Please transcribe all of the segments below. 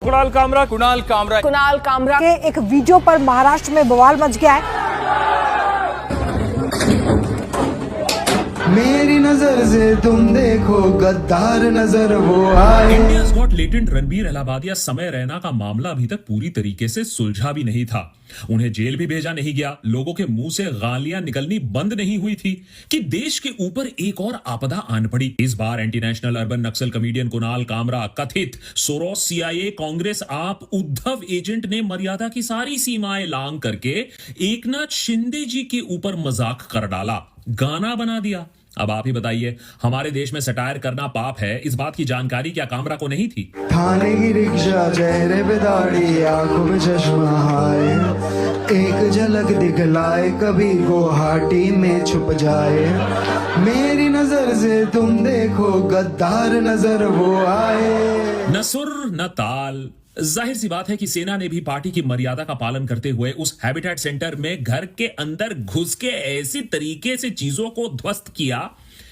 कुणाल कामरा के एक वीडियो पर महाराष्ट्र में बवाल मच गया है। मेरी नजर से तुम देखो गद्दार नजर वो आए। India's got latent Ranbir Allahbadia समय रैना का मामला अभी तक पूरी तरीके से सुलझा भी नहीं था। उन्हें जेल भी भेजा नहीं गया। लोगों के मुंह से गालियां निकलनी बंद नहीं हुई थी कि देश के ऊपर एक और आपदा आन पड़ी। इस बार एंटी नेशनल अर्बन नक्सल कमेडियन कुणाल कामरा, कथित सोरोस सीआईए कांग्रेस आप उद्धव एजेंट ने मर्यादा की सारी सीमाएं लांघ करके एकनाथ शिंदे जी के ऊपर मजाक कर डाला, गाना बना दिया। अब आप ही बताइए, हमारे देश में सटायर करना पाप है, इस बात की जानकारी क्या कामरा को नहीं थी? थाने की रिक्शा, चेहरे पे दाढ़ी, आंखों में चश्मा, हाय एक झलक दिखलाए, कभी गुवाहाटी में छुप जाए। मेरी नजर से तुम देखो गद्दार नजर वो आए। न सुर न ताल। जाहिर सी बात है कि सेना ने भी पार्टी की मर्यादा का पालन करते हुए उस हैबिटेट सेंटर में घर के अंदर घुस के ऐसी तरीके से चीजों को ध्वस्त किया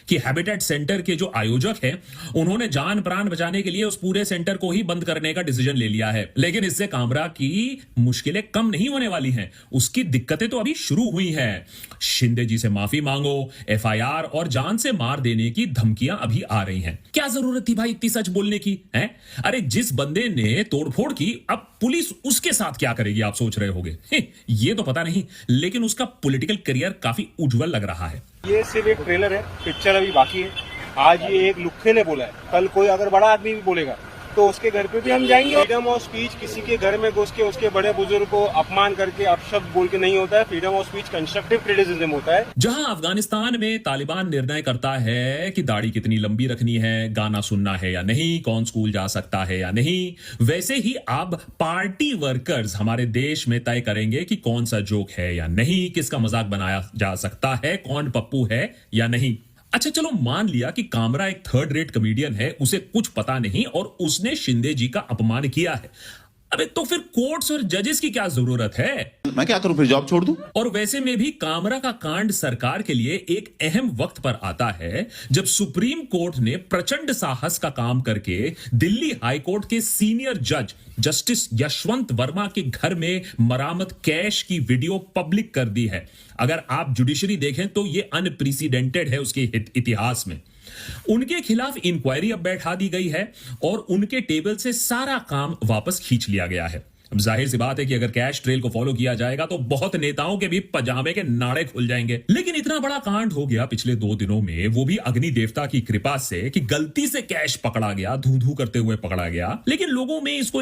कि हैबिटेट सेंटर के जो आयोजक हैं उन्होंने जान प्राण बचाने के लिए उस पूरे सेंटर को ही बंद करने का डिसीजन ले लिया है। लेकिन इससे कामरा की मुश्किलें कम नहीं होने वाली हैं, उसकी दिक्कतें तो अभी शुरू हुई हैं। शिंदे जी से माफी मांगो, एफआईआर और जान से मार देने की धमकियां अभी आ रही हैं। क्या जरूरत थी भाई इतनी सच बोलने की? हैं? अरे जिस बंदे ने तोड़फोड़ की, अब पुलिस उसके साथ क्या करेगी आप सोच रहे होंगे। ये तो पता नहीं, लेकिन उसका पॉलिटिकल करियर काफी उज्जवल लग रहा है। ये सिर्फ एक ट्रेलर है, पिक्चर अभी बाकी है। आज ये एक लुक्खे ने बोला है, कल कोई अगर बड़ा आदमी भी बोलेगा तो उसके घर पे भी हम जाएंगे। फ्रीडम ऑफ स्पीच किसी के घर में घुस के उसके बड़े बुजुर्ग को अपमान करके अपशब्द बोल के नहीं होता है। Freedom of speech constructive criticism होता है। जहां अफगानिस्तान में तालिबान निर्णय करता है कि दाढ़ी कितनी लंबी रखनी है, गाना सुनना है या नहीं, कौन स्कूल जा सकता है या नहीं, वैसे ही अब पार्टी वर्कर्स हमारे देश में तय करेंगे कि कौन सा जोक है या नहीं, किसका मजाक बनाया जा सकता है, कौन पप्पू है या नहीं। अच्छा चलो मान लिया कि कामरा एक थर्ड रेट कमेडियन है, उसे कुछ पता नहीं और उसने शिंदे जी का अपमान किया है। अबे तो फिर कोर्ट्स और जजेस की क्या जरूरत है? मैं क्या करूं, फिर जॉब छोड़ दूं? और वैसे में भी कामरा का कांड सरकार के लिए एक अहम वक्त पर आता है जब सुप्रीम कोर्ट ने प्रचंड साहस का काम करके दिल्ली हाई कोर्ट के सीनियर जज जस्टिस यशवंत वर्मा के घर में मरामत कैश की वीडियो पब्लिक कर दी है। अगर आप जुडिशरी देखें तो यह अनप्रेसिडेंटेड है उसके इतिहास में। उनके खिलाफ इंक्वायरी अब बैठा दी गई है और उनके टेबल से सारा काम वापस खींच लिया गया है। अब जाहिर सी बात है कि अगर कैश ट्रेल को फॉलो किया जाएगा तो बहुत नेताओं के भी पजामे के नाड़े खुल जाएंगे। लेकिन इतना बड़ा कांड हो गया पिछले 2 दिनों में, वो भी अग्नि देवता की कृपा से, कि गलती से कैश पकड़ा गया, धू धू करते हुए पकड़ा गया। लेकिन लोगों में इसको